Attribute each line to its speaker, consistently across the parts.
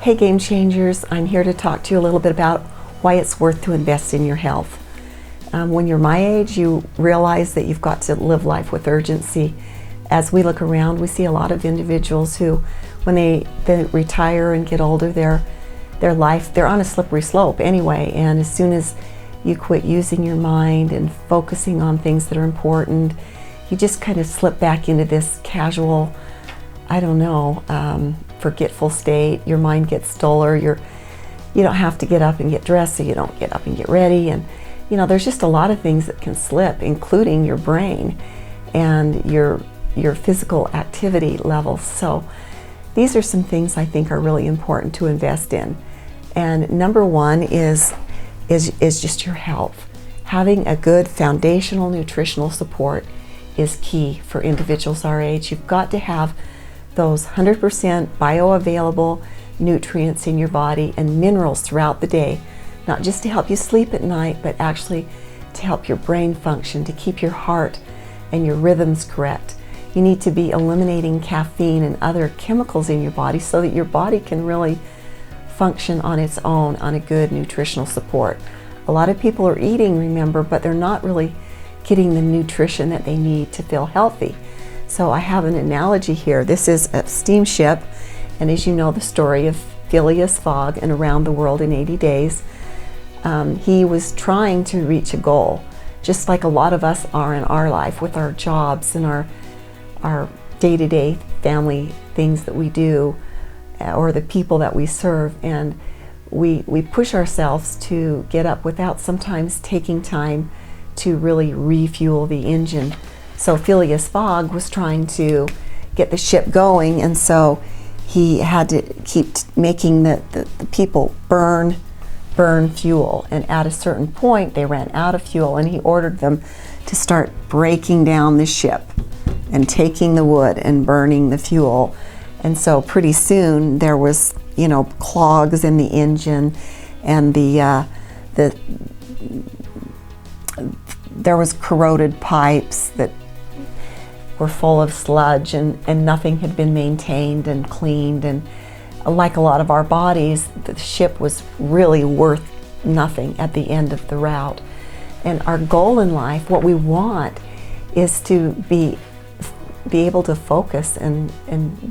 Speaker 1: Hey Game Changers, I'm here to talk to you a little bit about why it's worth to invest in your health. When you're my age, you realize that you've got to live life with urgency. As we look around, we see a lot of individuals who, when they retire and get older, they're on a slippery slope anyway, and as soon as you quit using your mind and focusing on things that are important, you just kind of slip back into this casual, forgetful state. Your mind gets duller. You don't have to get up and get dressed, so you don't get up and get ready. And there's just a lot of things that can slip, including your brain and your physical activity levels. So these are some things I think are really important to invest in. And number one is just your health. Having a good foundational nutritional support is key for individuals our age. You've got to have those 100% bioavailable nutrients in your body and minerals throughout the day, not just to help you sleep at night, but actually to help your brain function, to keep your heart and your rhythms correct. You need to be eliminating caffeine and other chemicals in your body so that your body can really function on its own on a good nutritional support. A lot of people are eating, remember, but they're not really getting the nutrition that they need to feel healthy. So I have an analogy here. This is a steamship, and as you know the story of Phileas Fogg and Around the World in 80 Days, he was trying to reach a goal, just like a lot of us are in our life with our jobs and our day-to-day family things that we do, or the people that we serve, and we push ourselves to get up without sometimes taking time to really refuel the engine. So Phileas Fogg was trying to get the ship going, and so he had to keep making the people burn fuel, and at a certain point they ran out of fuel, and he ordered them to start breaking down the ship and taking the wood and burning the fuel. And so pretty soon there was clogs in the engine, and there was corroded pipes that were full of sludge, and nothing had been maintained and cleaned. And like a lot of our bodies, the ship was really worth nothing at the end of the route. And our goal in life, what we want, is to be able to focus and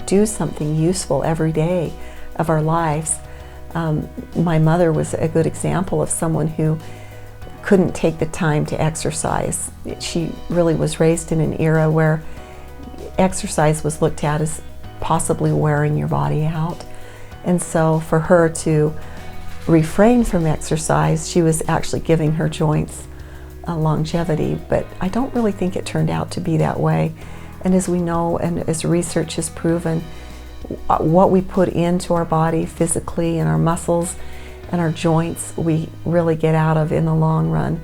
Speaker 1: do something useful every day of our lives. My mother was a good example of someone who couldn't take the time to exercise. She really was raised in an era where exercise was looked at as possibly wearing your body out. And so for her to refrain from exercise, she was actually giving her joints longevity, but I don't really think it turned out to be that way. And as we know, and as research has proven, what we put into our body physically and our muscles and our joints, we really get out of in the long run.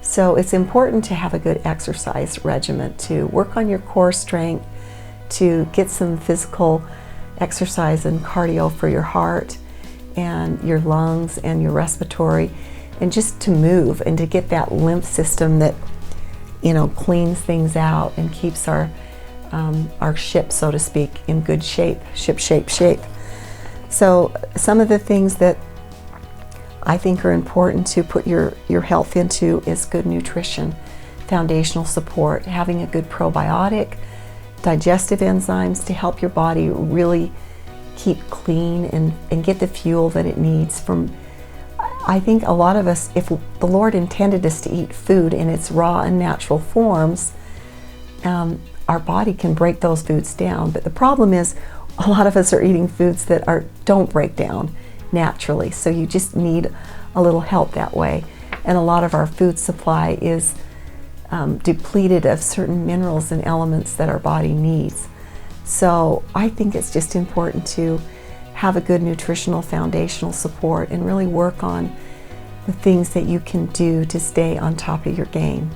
Speaker 1: So it's important to have a good exercise regimen, to work on your core strength, to get some physical exercise and cardio for your heart and your lungs and your respiratory, and just to move and to get that lymph system that cleans things out and keeps our ship, so to speak, in good shape, shape. So some of the things that I think are important to put your health into is good nutrition, foundational support, having a good probiotic, digestive enzymes to help your body really keep clean and get the fuel that it needs from. I think a lot of us, if the Lord intended us to eat food in its raw and natural forms, our body can break those foods down. But the problem is, a lot of us are eating foods that don't break down naturally. So you just need a little help that way. And a lot of our food supply is depleted of certain minerals and elements that our body needs. So I think it's just important to have a good nutritional foundational support and really work on the things that you can do to stay on top of your game.